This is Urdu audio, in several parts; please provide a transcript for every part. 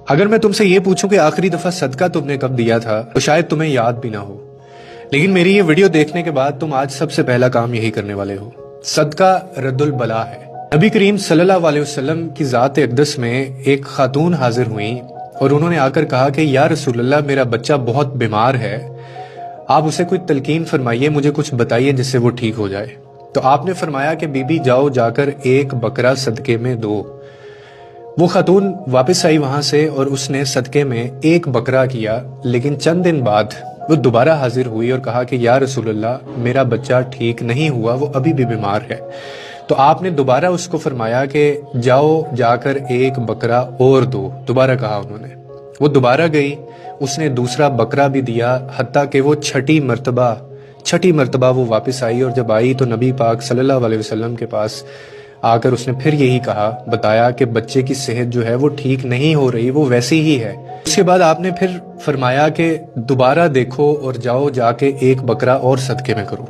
اگر میں تم سے یہ پوچھوں کہ آخری دفعہ صدقہ تم نے کب دیا تھا تو شاید تمہیں یاد بھی نہ ہو، لیکن میری یہ ویڈیو دیکھنے کے بعد تم آج سب سے پہلا کام یہی کرنے والے ہو۔ صدقہ رد البلا ہے۔ نبی کریم صلی اللہ علیہ وسلم کی ذات اقدس میں ایک خاتون حاضر ہوئیں اور انہوں نے آ کر کہا کہ یا رسول اللہ، میرا بچہ بہت بیمار ہے، آپ اسے کوئی تلقین فرمائیے، مجھے کچھ بتائیے جس سے وہ ٹھیک ہو جائے۔ تو آپ نے فرمایا کہ بی بی جاؤ، جا کر ایک بکرا صدقے میں دو۔ وہ خاتون واپس آئی وہاں سے اور اس نے صدقے میں ایک بکرا کیا، لیکن چند دن بعد وہ دوبارہ حاضر ہوئی اور کہا کہ یا رسول اللہ، میرا بچہ ٹھیک نہیں ہوا، وہ ابھی بھی بیمار ہے۔ تو آپ نے دوبارہ اس کو فرمایا کہ جاؤ، جا کر ایک بکرا اور دو۔ دوبارہ کہا انہوں نے۔ وہ دوبارہ گئی، اس نے دوسرا بکرا بھی دیا، حتیٰ کہ وہ چھٹی مرتبہ وہ واپس آئی، اور جب آئی تو نبی پاک صلی اللہ علیہ وسلم کے پاس آ کر اس نے پھر یہی کہا، بتایا کہ بچے کی صحت جو ہے وہ ٹھیک نہیں ہو رہی، وہ ویسی ہی ہے۔ اس کے بعد آپ نے پھر فرمایا کہ دوبارہ دیکھو اور جاؤ، جا کے ایک بکرا اور صدقے میں کرو۔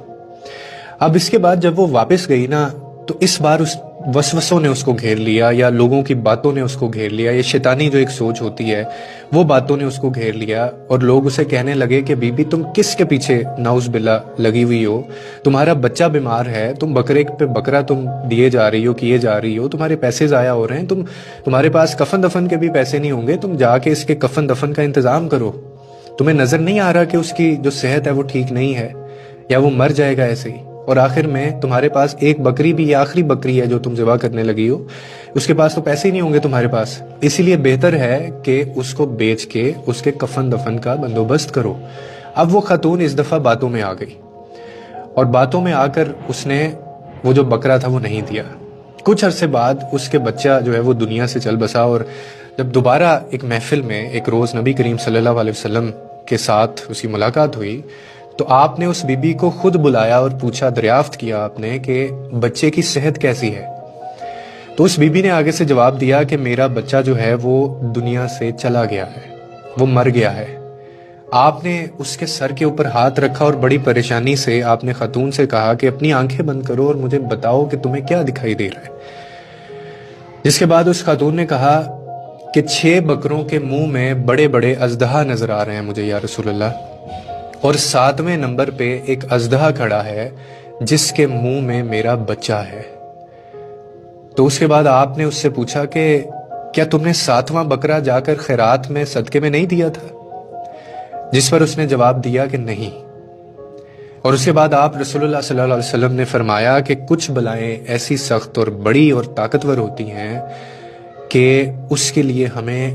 اب اس کے بعد جب وہ واپس گئی نا، تو اس بار اس وسوسوں نے اس کو گھیر لیا، یا لوگوں کی باتوں نے اس کو گھیر لیا، یہ شیطانی جو ایک سوچ ہوتی ہے وہ باتوں نے اس کو گھیر لیا، اور لوگ اسے کہنے لگے کہ بی بی تم کس کے پیچھے نعوذ باللہ لگی ہوئی ہو، تمہارا بچہ بیمار ہے، تم بکرے پہ بکرا تم دیے جا رہی ہو، کیے جا رہی ہو، تمہارے پیسے ضائع ہو رہے ہیں، تمہارے پاس کفن دفن کے بھی پیسے نہیں ہوں گے، تم جا کے اس کے کفن دفن کا انتظام کرو۔ تمہیں نظر نہیں آ رہا کہ اس کی جو صحت ہے وہ ٹھیک نہیں ہے، یا وہ مر جائے گا ایسے ہی، اور آخر میں تمہارے پاس ایک بکری بھی، یہ آخری بکری ہے جو تم ذبح کرنے لگی ہو، اس کے پاس تو پیسے ہی نہیں ہوں گے تمہارے پاس، اسی لیے بہتر ہے کہ اس کو بیچ کے اس کے کفن دفن کا بندوبست کرو۔ اب وہ خاتون اس دفعہ باتوں میں آ گئی، اور باتوں میں آ کر اس نے وہ جو بکرا تھا وہ نہیں دیا۔ کچھ عرصے بعد اس کے بچہ جو ہے وہ دنیا سے چل بسا، اور جب دوبارہ ایک محفل میں ایک روز نبی کریم صلی اللہ علیہ وسلم کے ساتھ اس کی ملاقات ہوئی، تو آپ نے اس بی بی کو خود بلایا اور پوچھا، دریافت کیا آپ نے کہ بچے کی صحت کیسی ہے؟ تو اس بی بی نے آگے سے جواب دیا کہ میرا بچہ جو ہے وہ دنیا سے چلا گیا ہے، وہ مر گیا ہے۔ آپ نے اس کے سر کے اوپر ہاتھ رکھا اور بڑی پریشانی سے آپ نے خاتون سے کہا کہ اپنی آنکھیں بند کرو اور مجھے بتاؤ کہ تمہیں کیا دکھائی دے رہا ہے۔ جس کے بعد اس خاتون نے کہا کہ 6 بکروں کے منہ میں بڑے بڑے اژدہا نظر آ رہے ہیں مجھے یا رسول اللہ، اور 7ویں نمبر پہ ایک اژدہا کھڑا ہے جس کے منہ میں میرا بچہ ہے۔ تو اس کے بعد آپ نے اس سے پوچھا کہ کیا تم نے 7واں بکرا جا کر خیرات میں صدقے میں نہیں دیا تھا؟ جس پر اس نے جواب دیا کہ نہیں۔ اور اس کے بعد آپ رسول اللہ صلی اللہ علیہ وسلم نے فرمایا کہ کچھ بلائیں ایسی سخت اور بڑی اور طاقتور ہوتی ہیں کہ اس کے لیے ہمیں